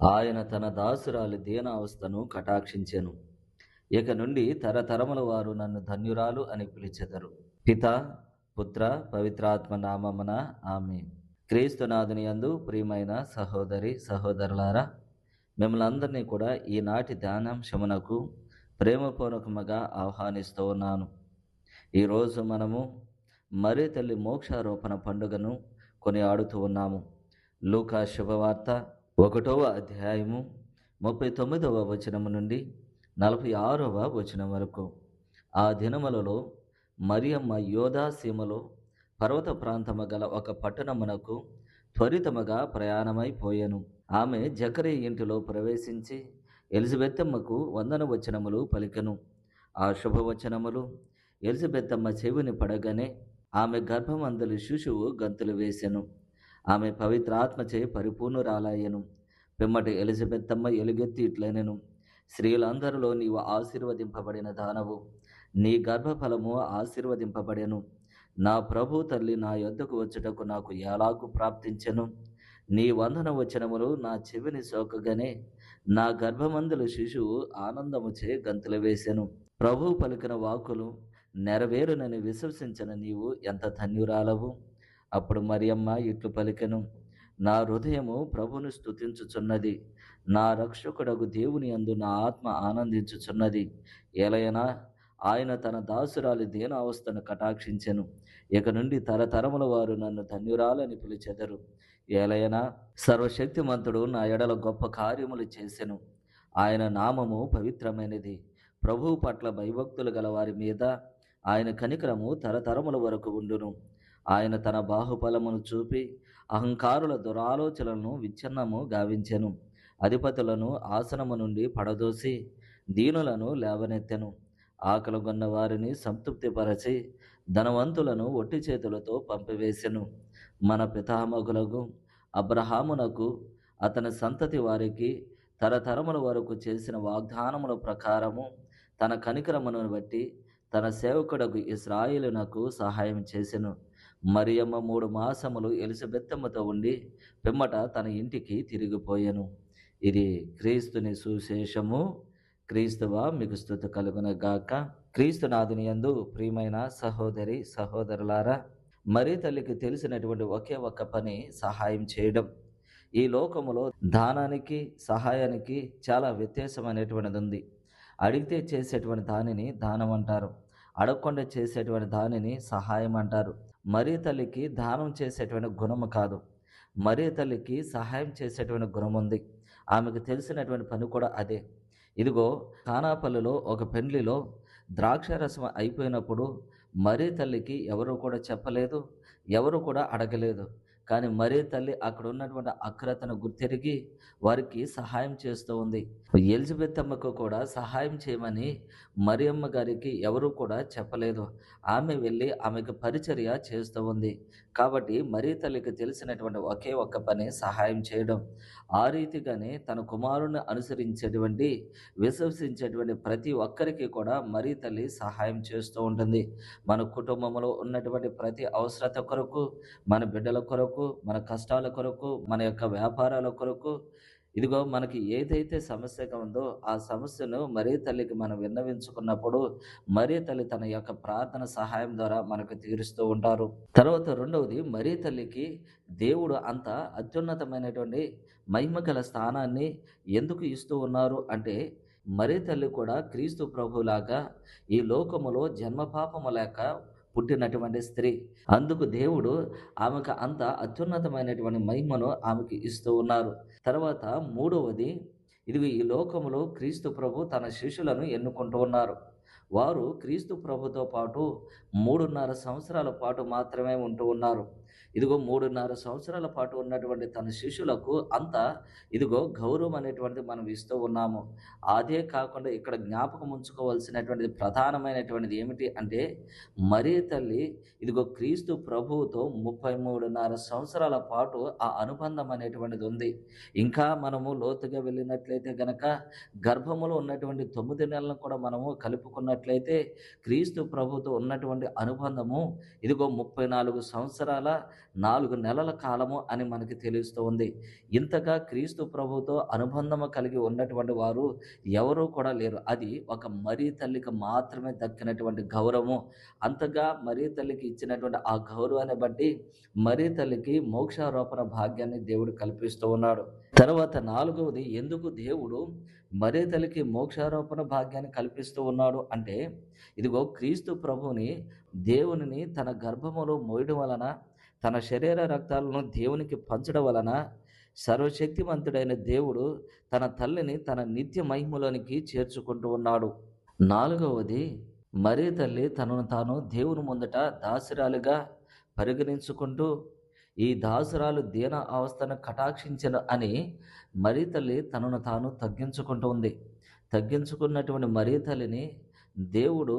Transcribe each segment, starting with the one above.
ఆయన తన దాసురాలి దీనావస్థను కటాక్షించెను. ఇక నుండి తరతరముల వారు నన్ను ధన్యురాలు అని పిలిచెదరు. పిత, పుత్ర, పవిత్రాత్మ నామమున ఆమేన్. క్రీస్తునాథుని యందు ప్రియమైన సహోదరి సహోదరులారా, మిమ్మల్ని అందరినీ కూడా ఈనాటి ధ్యానాంశమునకు ప్రేమపూర్వకముగా ఆహ్వానిస్తూ ఉన్నాను. ఈరోజు మనము మరీ తల్లి మోక్షారోపణ పండుగను కొనియాడుతూ ఉన్నాము. లూకా శుభవార్త 1వ అధ్యాయము 39వ వచనము నుండి 46వ వచనం వరకు. ఆ దినములలో మరియమ్మ యోధా సీమలో పర్వత ప్రాంతము గల ఒక పట్టణమునకు త్వరితముగా ప్రయాణమైపోయెను. ఆమె జకరియా ఇంటిలో ప్రవేశించి ఎలిజబెత్తమ్మకు వందన వచనములు పలికెను. ఆ శుభవచనములు ఎలిజబెత్తమ్మ చెవిని పడగానే ఆమె గర్భమందలి శిశువు గంతులు వేసెను. ఆమె పవిత్రాత్మచే పరిపూర్ణురాలయ్యెను. పిమ్మటి ఎలిజబెత్తమ్మ ఎలుగెత్తి ఇట్లనెను, స్త్రీలందరిలో నీవు ఆశీర్వదింపబడిన దానవు, నీ గర్భఫలము ఆశీర్వదింపబడెను. నా ప్రభు తల్లి నా యొద్దకు వచ్చుటకు నాకు ఎలాగు ప్రాప్తించెను? నీ వందన వచనములు నా చెవిని సోకగానే నా గర్భమందుల శిశువు ఆనందముచే గంతులు వేసెను. ప్రభువు పలికిన వాక్కులు నెరవేరునని విశ్వసించిన నీవు ఎంత ధన్యురాలవు. అప్పుడు మరియమ్మ ఇట్లు పలికెను, నా హృదయము ప్రభును స్తుతించుచున్నది, నా రక్షకుడగు దేవుని యందు నా ఆత్మ ఆనందించుచున్నది. ఏలయనా ఆయన తన దాసురాలి దీనావస్థను కటాక్షించెను. ఇక నుండి తరతరముల వారు నన్ను ధన్యురాలని పిలిచెదరు. ఏలయనా సర్వశక్తిమంతుడు నా ఎడల గొప్ప కార్యములు చేసెను. ఆయన నామము పవిత్రమైనది. ప్రభువు పట్ల భయభక్తులు గల వారి మీద ఆయన కనికరము తరతరముల వరకు ఉండును. ఆయన తన బాహుబలమును చూపి అహంకారుల దురాలోచనలను విచ్ఛిన్నము గావించెను. అధిపతులను ఆసనము నుండి పడదోసి దీనులను లేవనెత్తెను. ఆకలిగొన్న వారిని సంతృప్తిపరచి ధనవంతులను ఒట్టి చేతులతో పంపివేసెను. మన పితామహులకు అబ్రహామునకు అతని సంతతి వారికి తరతరముల వరకు చేసిన వాగ్దానముల ప్రకారము తన కనికరమును బట్టి తన సేవకుడకు ఇశ్రాయేలునకు సహాయం చేసెను. మరియమ్మ 3 మాసములు ఎలిజబెత్తమ్మతో ఉండి పిమ్మట తన ఇంటికి తిరిగిపోయెను. ఇది క్రీస్తుని సువిశేషము. క్రీస్తువా మీకు స్తుతి కలుగునగాక. క్రీస్తునాథుని యందు ప్రియమైన సహోదరి సహోదరులారా, మరీ తల్లికి తెలిసినటువంటి ఒకే ఒక్క పని సహాయం చేయడం. ఈ లోకములో దానానికి సహాయానికి చాలా వ్యత్యాసమైనటువంటిది ఉంది. అడిగితే చేసేటువంటి దానిని దానం అంటారు, అడగకుండా చేసేటువంటి దానిని సహాయం అంటారు. మరీ తల్లికి దానం చేసేటువంటి గుణము కాదు, మరీ తల్లికి సహాయం చేసేటువంటి గుణం ఉంది. ఆమెకు తెలిసినటువంటి పని కూడా అదే. ఇదిగో కానాపల్లిలో ఒక పెండ్లిలో ద్రాక్షారసం అయిపోయినప్పుడు మరీ తల్లికి ఎవరు కూడా చెప్పలేదు, ఎవరు కూడా అడగలేదు. కానీ మరీ తల్లి అక్కడ ఉన్నటువంటి అక్రతను గుర్తెరిగి వారికి సహాయం చేస్తూ ఉంది. ఎలిజబెత్తమ్మకు కూడా సహాయం చేయమని మరియమ్మ గారికి ఎవరు కూడా చెప్పలేదు. ఆమె వెళ్ళి ఆమెకు పరిచర్య చేస్తూ ఉంది. కాబట్టి మరీ తల్లికి తెలిసినటువంటి ఒకే ఒక్క పని సహాయం చేయడం. ఆ రీతిగానే తన కుమారుని అనుసరించేటువంటి విశ్వసించేటువంటి ప్రతి ఒక్కరికి కూడా మరీ తల్లి సహాయం చేస్తూ ఉంటుంది. మన కుటుంబంలో ఉన్నటువంటి ప్రతి అవసరత కొరకు, మన బిడ్డల కొరకు, మన కష్టాల కొరకు, మన యొక్క వ్యాపారాల కొరకు, ఇదిగో మనకి ఏదైతే సమస్యగా ఉందో ఆ సమస్యను మరీ తల్లికి మనం విన్నవించుకున్నప్పుడు మరీ తల్లి తన యొక్క ప్రార్థన సహాయం ద్వారా మనకు తీరుస్తూ ఉంటారు. తర్వాత రెండవది, మరీ తల్లికి దేవుడు అంత అత్యున్నతమైనటువంటి మహిమగల స్థానాన్ని ఎందుకు ఇస్తూ ఉన్నారు అంటే, మరీ తల్లి కూడా క్రీస్తు ప్రభులాగా ఈ లోకములో జన్మ పాపము లేక పుట్టినటువంటి స్త్రీ. అందుకు దేవుడు ఆమెకు అంత అత్యున్నతమైనటువంటి మహిమను ఆమెకి ఇస్తూ ఉన్నారు. తర్వాత మూడవది, ఇది ఈ లోకములో క్రీస్తు ప్రభు తన శిష్యులను ఎన్నుకుంటూ ఉన్నారు. వారు క్రీస్తు ప్రభుతో పాటు 3.5 సంవత్సరాల పాటు మాత్రమే ఉంటూ ఉన్నారు. ఇదిగో 3.5 సంవత్సరాల పాటు ఉన్నటువంటి తన శిష్యులకు అంత ఇదిగో గౌరవం అనేటువంటిది మనం ఇస్తూ ఉన్నాము. అదే కాకుండా ఇక్కడ జ్ఞాపకం ఉంచుకోవాల్సినటువంటిది ప్రధానమైనటువంటిది ఏమిటి అంటే, మరీ తల్లి ఇదిగో క్రీస్తు ప్రభువుతో 33.5 సంవత్సరాల పాటు ఆ అనుబంధం అనేటువంటిది ఉంది. ఇంకా మనము లోతుగా వెళ్ళినట్లయితే గనక గర్భములో ఉన్నటువంటి 9 నెలలను కూడా మనము కలుపుకున్నట్లయితే చూసుకున్నట్లయితే క్రీస్తు ప్రభుతో ఉన్నటువంటి అనుబంధము ఇదిగో 34 సంవత్సరాల 4 నెలల కాలము అని మనకి తెలుస్తూ ఉంది. ఇంతగా క్రీస్తు ప్రభుతో అనుబంధము కలిగి ఉన్నటువంటి వారు ఎవరూ కూడా లేరు. అది ఒక మరీ తల్లికి మాత్రమే దక్కినటువంటి గౌరవము. అంతగా మరీ తల్లికి ఇచ్చినటువంటి ఆ గౌరవాన్ని బట్టి మరీ తల్లికి మోక్షారోపణ భాగ్యాన్ని దేవుడు కల్పిస్తూ ఉన్నాడు. తర్వాత 4వది, ఎందుకు దేవుడు మరీ తల్లికి మోక్షారోపణ భాగ్యాన్ని కల్పిస్తూ ఉన్నాడు అంటే, ఇదిగో క్రీస్తు ప్రభువుని దేవునిని తన గర్భములో మోయడం వలన, తన శరీర రక్తాలను దేవునికి పంచడం వలన సర్వశక్తిమంతుడైన దేవుడు తన తల్లిని తన నిత్య మహిమలోనికి చేర్చుకుంటూ ఉన్నాడు. 4వది, మరీ తల్లి తనను తాను దేవుని ముందట దాసురాలిగా పరిగణించుకుంటూ ఈ దాసురాలు దీన అవస్థను కటాక్షించను అని మరీ తల్లి తనను తాను తగ్గించుకుంటూ ఉంది. తగ్గించుకున్నటువంటి మరీ తల్లిని దేవుడు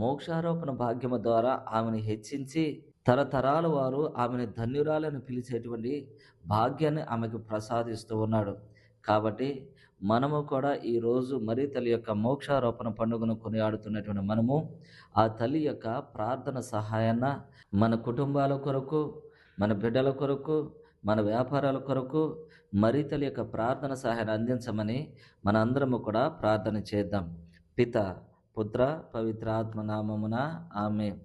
మోక్షారోపణ భాగ్యము ద్వారా ఆమెను హెచ్చించి తరతరాల వారు ఆమెను ధన్యురాలని పిలిచేటువంటి భాగ్యాన్ని ఆమెకు ప్రసాదిస్తూ ఉన్నాడు. కాబట్టి మనము కూడా ఈరోజు మరీ తల్లి యొక్క మోక్షారోపణ పండుగను కొనియాడుతున్నటువంటి మనము ఆ తల్లి యొక్క ప్రార్థన సహాయాన్ని మన కుటుంబాల కొరకు, మన బిడ్డల కొరకు, మన వ్యాపారాల కొరకు మరీ తల్లి యొక్క ప్రార్థన సహాయాన్ని అందించమని మన అందరము కూడా ప్రార్థన చేద్దాం. పిత, పుత్ర, పవిత్ర ఆత్మ నామమున ఆమేన్.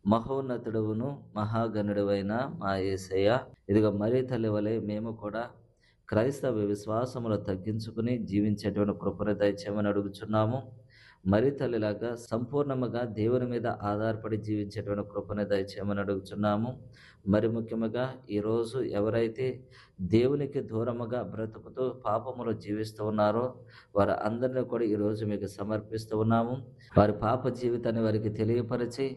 మహోన్నతుడువును మహాగణుడువైన మా యేసయ్య, ఇదిగో మరీ తల్లి వలె మేము కూడా క్రైస్తవ విశ్వాసములో తగ్గించుకుని జీవించేటువంటి కృపను దయచేయమని అడుగుచున్నాము. మరీ తల్లిలాగా సంపూర్ణముగా దేవుని మీద ఆధారపడి జీవించేటువంటి కృపను దయచేయమని అడుగుచున్నాము. మరి ముఖ్యంగా ఈరోజు ఎవరైతే దేవునికి దూరముగా బ్రతుకుతూ పాపములో జీవిస్తూ ఉన్నారో వారు అందరినీ కూడా ఈరోజు మీకు సమర్పిస్తూ ఉన్నాము. వారి పాప జీవితాన్ని వారికి తెలియపరిచి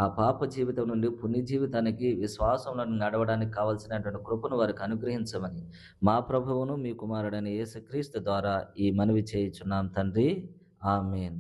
ఆ పాప జీవితం నుండి పుణ్య జీవితానికి విశ్వాసంలో నడవడానికి కావలసినటువంటి కృపను వారికి అనుగ్రహించమని మా ప్రభువును మీ కుమారుడైన యేసుక్రీస్తు ద్వారా ఈ మనవి చేయుచున్నాం తండ్రి. ఆమేన్.